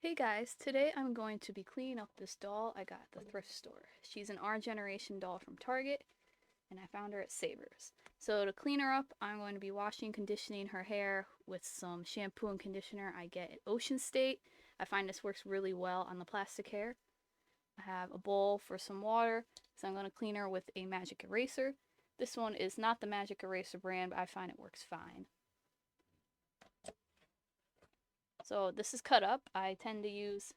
Hey guys, today I'm going to be cleaning up this doll I got at the thrift store. She's an our generation doll from Target, and I found her at Savers. So to clean her up, I'm going to be washing and conditioning her hair with some shampoo and conditioner I get at Ocean State. I find this works really well on the plastic hair. I have a bowl for some water, so I'm going to clean her with a magic eraser. This one is not the magic eraser brand, but I find it works fine. So this is cut up. I tend to use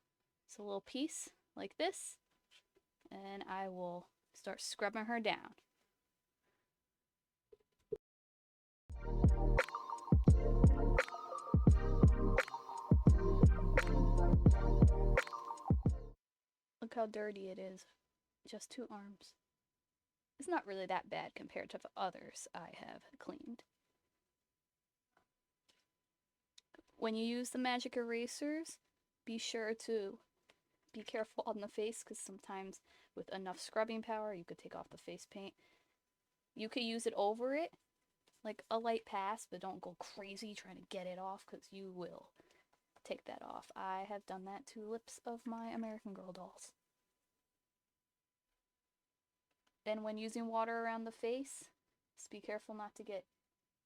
a little piece like this, and I will start scrubbing her down. Look how dirty it is. Just 2 arms. It's not really that bad compared to the others I have cleaned. When you use the magic erasers, be sure to be careful on the face, because sometimes with enough scrubbing power you could take off the face paint. You could use it over it, like a light pass, but don't go crazy trying to get it off, because you will take that off. I have done that to lips of my American Girl dolls. Then when using water around the face, just be careful not to get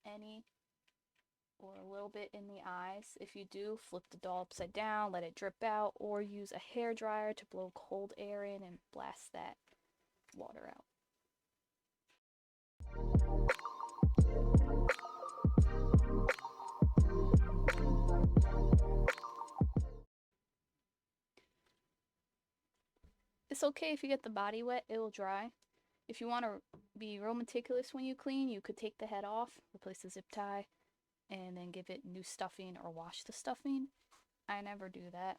any or a little bit in the eyes. If you do, flip the doll upside down, let it drip out, or use a hair dryer to blow cold air in and blast that water out. It's okay if you get the body wet, it will dry. If you want to be real meticulous when you clean, you could take the head off, replace the zip tie, and then give it new stuffing or wash the stuffing. I never do that.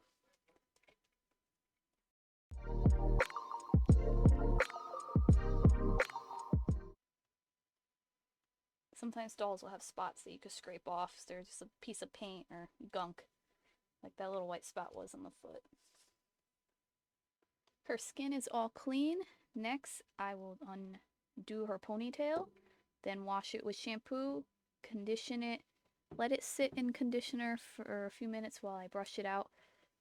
Sometimes dolls will have spots that you could scrape off, so they're just a piece of paint or gunk, like that little white spot was on the foot. Her skin is all clean. Next, I will undo her ponytail, then wash it with shampoo, condition it, let it sit in conditioner for a few minutes while I brush it out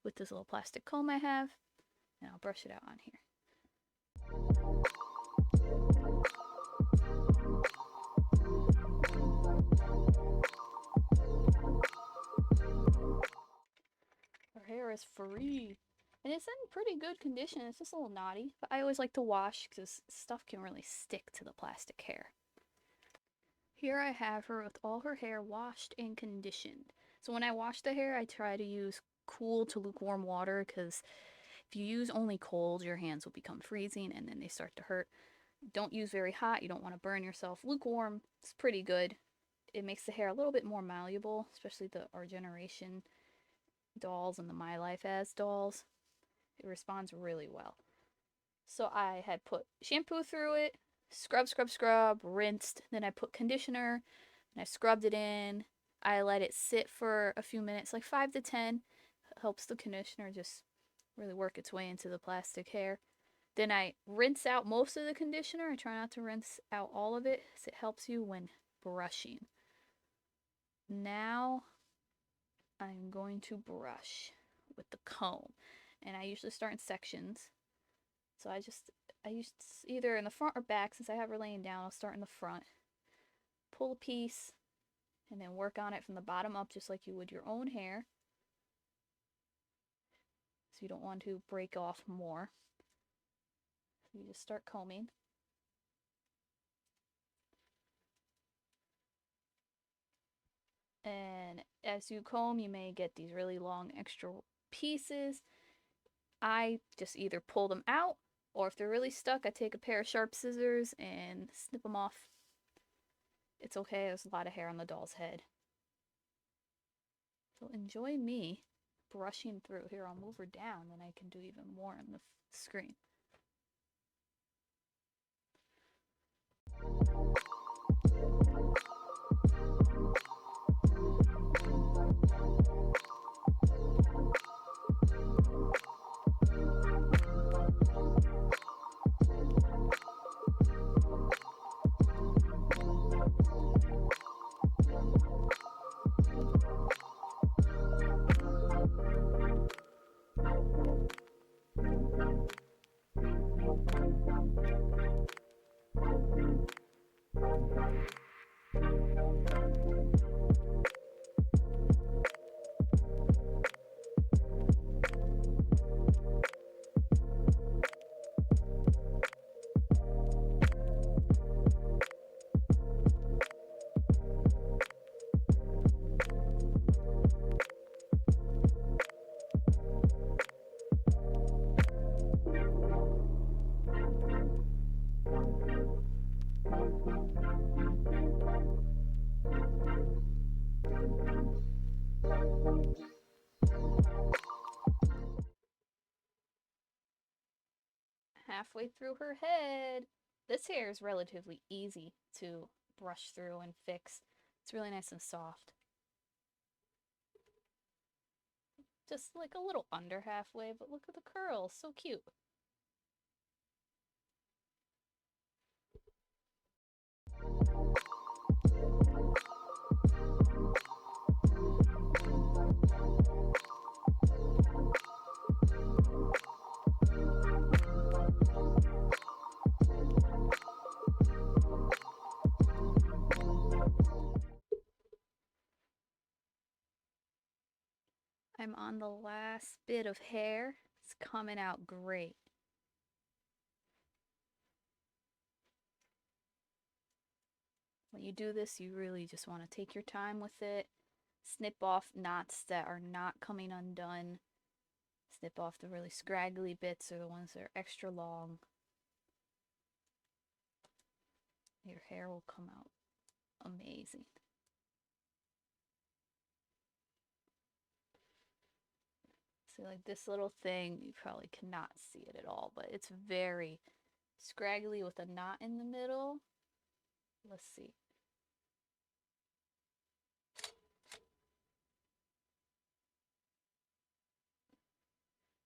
with this little plastic comb I have, and I'll brush it out on here. Her hair is free, and it's in pretty good condition. It's just a little knotty, but I always like to wash because stuff can really stick to the plastic hair. Here I have her with all her hair washed and conditioned. So when I wash the hair, I try to use cool to lukewarm water, because if you use only cold, your hands will become freezing and then they start to hurt. Don't use very hot, you don't want to burn yourself. Lukewarm is pretty good. It makes the hair a little bit more malleable, especially the Our Generation dolls and the My Life As dolls. It responds really well. So I had put shampoo through it, scrub, rinsed, then I put conditioner, and I scrubbed it in. I let it sit for a few minutes, like 5 to 10. Helps the conditioner just really work its way into the plastic hair. Then I rinse out most of the conditioner. I try not to rinse out all of it, so it helps you when brushing. Now I'm going to brush with the comb, and I usually start in sections. So I use either in the front or back. Since I have her laying down, I'll start in the front, pull a piece, and then work on it from the bottom up, just like you would your own hair. So you don't want to break off more. So you just start combing. And as you comb, you may get these really long extra pieces. I just either pull them out, or if they're really stuck, I take a pair of sharp scissors and snip them off. It's okay, there's a lot of hair on the doll's head. So enjoy me brushing through. Here, I'll move her down, then I can do even more on the screen. halfway through her head. This hair is relatively easy to brush through and fix. It's really nice and soft. Just like a little under halfway, but look at the curls, so cute. I'm on the last bit of hair. It's coming out great. When you do this, you really just want to take your time with it. Snip off knots that are not coming undone. Snip off the really scraggly bits or the ones that are extra long. Your hair will come out amazing. So like this little thing, you probably cannot see it at all, but it's very scraggly with a knot in the middle. Let's see.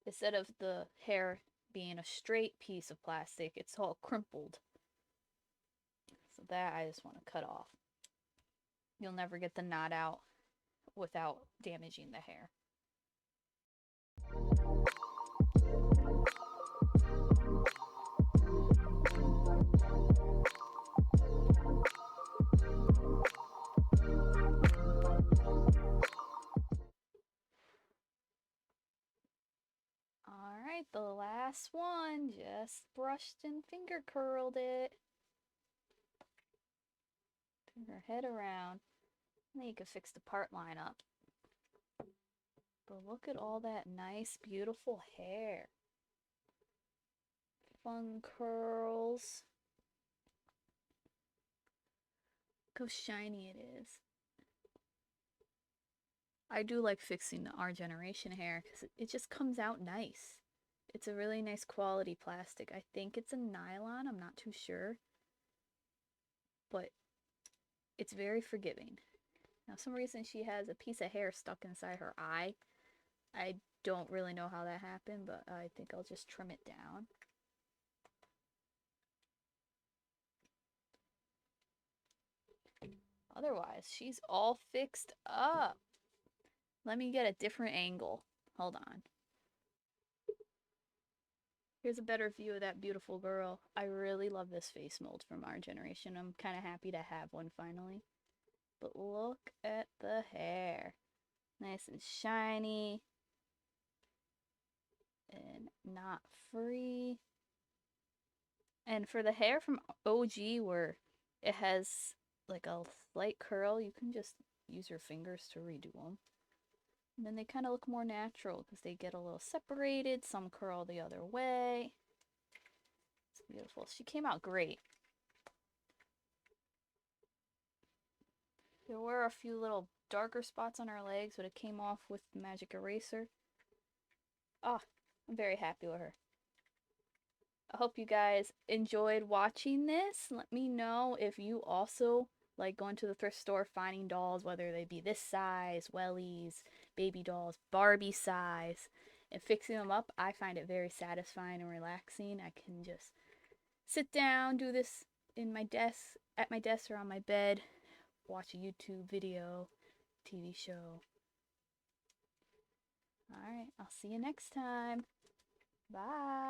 Instead of the hair being a straight piece of plastic, it's all crumpled. So that I just want to cut off. You'll never get the knot out without damaging the hair. Alright, the last one. Just brushed and finger curled it. Turn her head around. And then you can fix the part line up. But look at all that nice, beautiful hair. Fun curls. Look how shiny it is. I do like fixing our generation hair because it just comes out nice. It's a really nice quality plastic. I think it's a nylon, I'm not too sure. But it's very forgiving. Now, some reason she has a piece of hair stuck inside her eye. I don't really know how that happened, but I think I'll just trim it down. Otherwise, she's all fixed up. Let me get a different angle. Hold on. Here's a better view of that beautiful girl. I really love this face mold from our generation. I'm kind of happy to have one finally. But look at the hair. Nice and shiny. And not free. And for the hair from OG where it has like a slight curl, you can just use your fingers to redo them. And then they kind of look more natural because they get a little separated. Some curl the other way. It's beautiful. She came out great. There were a few little darker spots on her legs, but it came off with the magic eraser. Ah, I'm very happy with her. I hope you guys enjoyed watching this. Let me know if you also like going to the thrift store, finding dolls, whether they be this size, wellies, baby dolls, Barbie size, and fixing them up. I find it very satisfying and relaxing. I can just sit down, do this in my desk, at my desk or on my bed, watch a YouTube video, TV show. Alright, I'll see you next time. Bye.